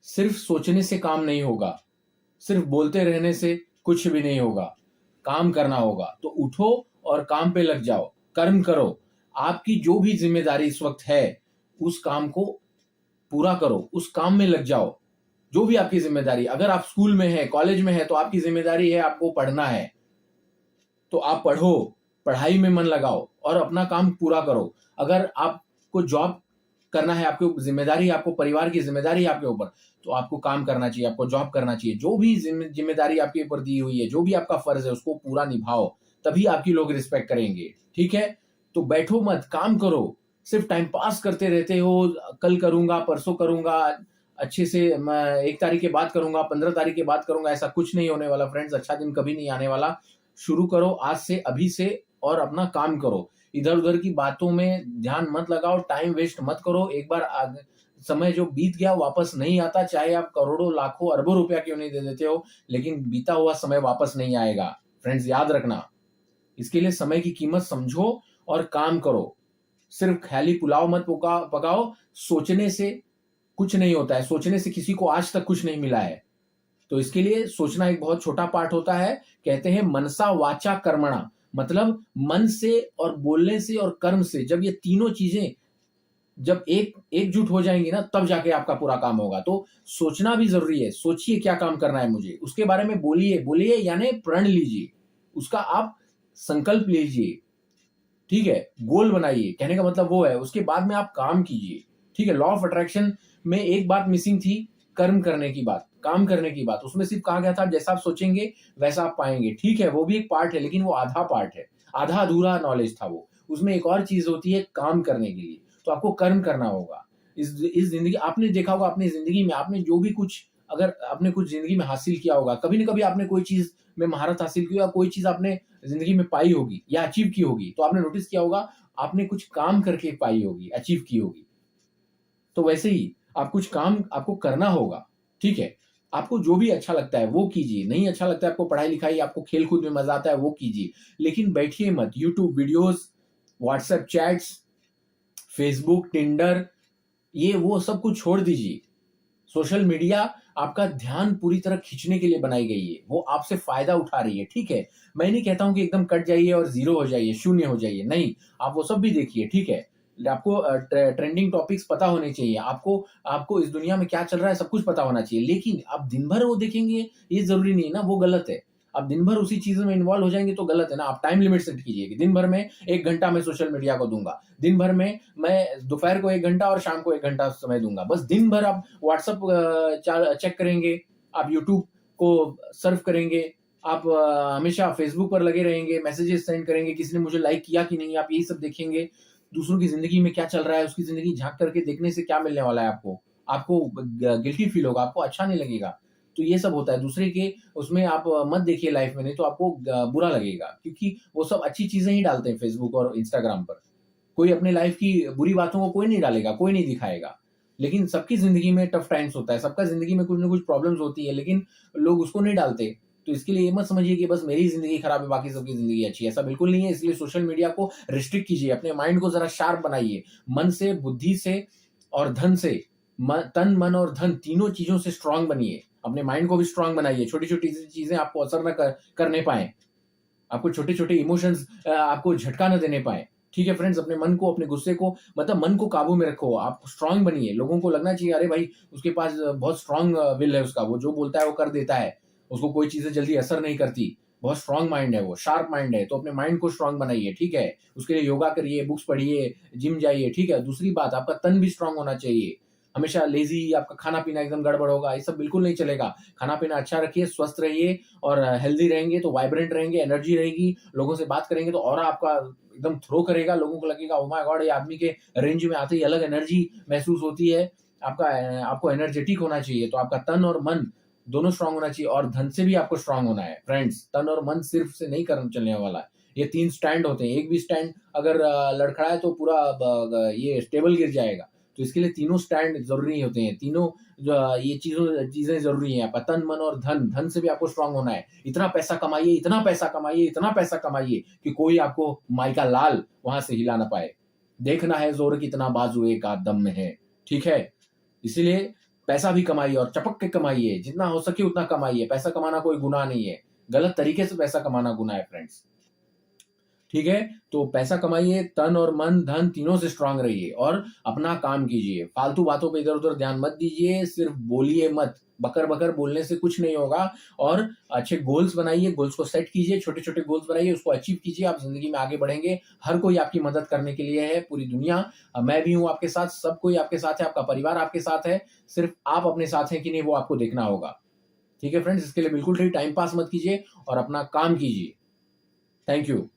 सिर्फ सोचने से काम नहीं होगा, सिर्फ बोलते रहने से कुछ भी नहीं होगा, काम करना होगा। तो उठो और काम पे लग जाओ, कर्म करो। आपकी जो भी जिम्मेदारी इस वक्त है, उस काम को पूरा करो, उस काम में लग जाओ। जो भी आपकी जिम्मेदारी, अगर आप स्कूल में है, कॉलेज में है, तो आपकी जिम्मेदारी है, आपको पढ़ना है, तो आप पढ़ो, पढ़ाई में मन लगाओ और अपना काम पूरा करो। अगर आपको जॉब करना है, आपकी जिम्मेदारी, आपको परिवार की जिम्मेदारी है आपके ऊपर, तो आपको काम करना चाहिए, आपको जॉब करना चाहिए। जो भी जिम्मेदारी आपके ऊपर दी हुई है, जो भी आपका फर्ज है, उसको पूरा निभाओ, तभी आपकी लोग रिस्पेक्ट करेंगे। ठीक है? तो बैठो मत, काम करो। सिर्फ टाइम पास करते रहते हो, कल करूंगा, परसों करूंगा, अच्छे से मैं 1 तारीख के बाद करूंगा, 15 तारीख के बाद करूंगा, ऐसा कुछ नहीं होने वाला फ्रेंड्स। अच्छा दिन कभी नहीं आने वाला। शुरू करो आज से, अभी से, और अपना काम करो। इधर उधर की बातों में ध्यान मत लगाओ, टाइम वेस्ट मत करो। एक बार समय जो बीत गया वापस नहीं आता, चाहे आप करोड़ों लाखों अरबों रुपया क्यों नहीं दे देते हो, लेकिन बीता हुआ समय वापस नहीं आएगा। फ्रेंड्स याद रखना, इसके लिए समय की कीमत समझो और काम करो। सिर्फ खाली पुलाव मत पकाओ। सोचने से कुछ नहीं होता है, सोचने से किसी को आज तक कुछ नहीं मिला है। तो इसके लिए सोचना एक बहुत छोटा पार्ट होता है। कहते हैं मनसा वाचा कर्मणा, मतलब मन से और बोलने से और कर्म से, जब ये तीनों चीजें जब एकजुट हो जाएंगी ना, तब जाके आपका पूरा काम होगा। तो सोचना भी जरूरी है। सोचिए क्या काम करना है मुझे, उसके बारे में बोलिए। बोलिए यानी प्रण लीजिए, उसका आप संकल्प लीजिए। ठीक है? गोल बनाइए, कहने का मतलब वो है। उसके बाद में आप काम कीजिए। ठीक है? लॉ ऑफ अट्रैक्शन में एक बात मिसिंग थी, कर्म करने की बात, काम करने की बात। उसमें सिर्फ कहा गया था जैसा आप सोचेंगे वैसा आप पाएंगे। ठीक है, वो भी एक पार्ट है, लेकिन वो आधा पार्ट है, आधा अधूरा नॉलेज था वो। उसमें एक और चीज होती है काम करने के लिए, तो आपको कर्म करना होगा। इस जिंदगी, आपने देखा होगा अपनी जिंदगी में, आपने जो भी कुछ, अगर आपने कुछ जिंदगी में हासिल किया होगा, कभी ना कभी आपने कोई चीज में महारत हासिल की, या कोई चीज आपने जिंदगी में पाई होगी या अचीव की होगी, तो आपने नोटिस किया होगा आपने कुछ काम करके पाई होगी, अचीव की होगी। तो वैसे ही आप कुछ काम आपको करना होगा। ठीक है? आपको जो भी अच्छा लगता है वो कीजिए। नहीं अच्छा लगता है आपको पढ़ाई लिखाई, आपको खेल कूद में मजा आता है, वो कीजिए। लेकिन बैठिए मत, YouTube videos, WhatsApp chats, Facebook, Tinder, ये वो सब कुछ छोड़ दीजिए। सोशल मीडिया आपका ध्यान पूरी तरह खींचने के लिए बनाई गई है, वो आपसे फायदा उठा रही है। ठीक है? मैं नहीं कहता हूं कि एकदम कट जाइए और जीरो हो जाइए, शून्य हो जाइए, नहीं। आप वो सब भी देखिए। ठीक है? आपको ट्रेंडिंग टॉपिक्स पता होने चाहिए, आपको आपको इस दुनिया में क्या चल रहा है सब कुछ पता होना चाहिए। लेकिन आप दिन भर वो देखेंगे, ये जरूरी नहीं है ना, वो गलत है। आप दिन भर उसी चीज में इन्वॉल्व हो जाएंगे तो गलत है ना। आप टाइम लिमिट सेट कीजिए कि दिन भर में 1 घंटा मैं सोशल मीडिया को दूंगा, दिन भर में मैं दोपहर को 1 घंटा और शाम को 1 घंटा समय दूंगा। बस दिन भर आप व्हाट्सअप चेक करेंगे, आप यूट्यूब को सर्व करेंगे, आप हमेशा फेसबुक पर लगे रहेंगे, मैसेजेस सेंड करेंगे, किसी ने मुझे लाइक किया कि नहीं, आप यही सब देखेंगे। दूसरों की जिंदगी में क्या चल रहा है, उसकी जिंदगी झांक करके देखने से क्या मिलने वाला है आपको? आपको गिल्टी फील होगा, आपको अच्छा नहीं लगेगा। तो ये सब होता है दूसरे के, उसमें आप मत देखिए लाइफ में, नहीं तो आपको बुरा लगेगा, क्योंकि वो सब अच्छी चीजें ही डालते हैं फेसबुक और इंस्टाग्राम पर। कोई अपने लाइफ की बुरी बातों को कोई नहीं डालेगा, कोई नहीं दिखाएगा। लेकिन सबकी जिंदगी में टफ टाइम्स होता है, सबका जिंदगी में कुछ ना कुछ प्रॉब्लम्स होती है, लेकिन लोग उसको नहीं डालते। तो इसके लिए ये मत समझिए कि बस मेरी जिंदगी खराब है, बाकी सबकी जिंदगी अच्छी है, ऐसा बिल्कुल नहीं है। इसलिए सोशल मीडिया को रिस्ट्रिक्ट कीजिए, अपने माइंड को जरा शार्प बनाइए। मन से, बुद्धि से और धन से, तन मन और धन तीनों चीजों से स्ट्रांग बनिए। अपने माइंड को भी स्ट्रांग बनाइए। छोटी छोटी चीजें आपको असर न करने पाए, आपको छोटे छोटे इमोशंस आपको झटका न देने पाए। ठीक है फ्रेंड्स? अपने मन को, अपने गुस्से को, मतलब मन को काबू में रखो, आप स्ट्रांग बनिए। लोगों को लगना चाहिए अरे भाई उसके पास बहुत स्ट्रांग विल है, उसका वो जो बोलता है वो कर देता है, उसको कोई चीजें जल्दी असर नहीं करती, बहुत स्ट्रांग माइंड है, वो शार्प माइंड है। तो अपने माइंड को स्ट्रांग बनाइए। ठीक है? उसके लिए योगा करिए, बुक्स पढ़िए, जिम जाइए। ठीक है? दूसरी बात, आपका तन भी स्ट्रांग होना चाहिए। हमेशा लेजी, आपका खाना पीना एकदम गड़बड़ होगा, ये सब बिल्कुल नहीं चलेगा। खाना पीना अच्छा रखिए, स्वस्थ रहिए, और हेल्दी रहेंगे तो वाइब्रेंट रहेंगे, एनर्जी रहेगी, लोगों से बात करेंगे तो ऑरा आपका एकदम थ्रो करेगा, लोगों को लगेगा ओ माय गॉड, ये आदमी के रेंज में आते ही अलग एनर्जी महसूस होती है। आपका आपको एनर्जेटिक होना चाहिए, तो आपका तन और मन दोनों स्ट्रांग होना चाहिए, और धन से भी आपको स्ट्रांग होना है। फ्रेंड्स, तन और मन सिर्फ से नहीं कर चलने वाला है, ये 3 स्टैंड होते हैं। एक भी स्टैंड अगर लड़खड़ा है तो पूरा ये स्टेबल गिर जाएगा। तो इसके लिए तीनों स्टैंड जरूरी होते हैं, तीनों ये चीजें जरूरी हैं। आपका तन मन और धन, धन से भी आपको स्ट्रांग होना है। इतना पैसा कमाइए, इतना पैसा कमाइए, इतना पैसा कमाइए कि कोई आपको माई का लाल वहां से हिला ना पाए। देखना है जोर कितना बाजू एक आध दम में है। ठीक है? इसीलिए पैसा भी कमाइए और चपक के कमाइए, जितना हो सके उतना कमाइए। पैसा कमाना कोई गुनाह नहीं है, गलत तरीके से पैसा कमाना गुनाह है फ्रेंड्स। ठीक है, तो पैसा कमाइए, तन और मन धन तीनों से स्ट्रांग रहिए और अपना काम कीजिए। फालतू बातों पे इधर उधर ध्यान मत दीजिए, सिर्फ बोलिए मत। बकर बकर बोलने से कुछ नहीं होगा। और अच्छे गोल्स बनाइए, गोल्स को सेट कीजिए, छोटे छोटे गोल्स बनाइए, उसको अचीव कीजिए, आप जिंदगी में आगे बढ़ेंगे। हर कोई आपकी मदद करने के लिए है, पूरी दुनिया, मैं भी हूं आपके साथ, सब कोई आपके साथ है, आपका परिवार आपके साथ है। सिर्फ आप अपने साथ हैं कि नहीं वो आपको देखना होगा। ठीक है फ्रेंड्स, इसके लिए बिल्कुल टाइम पास मत कीजिए और अपना काम कीजिए। Thank you.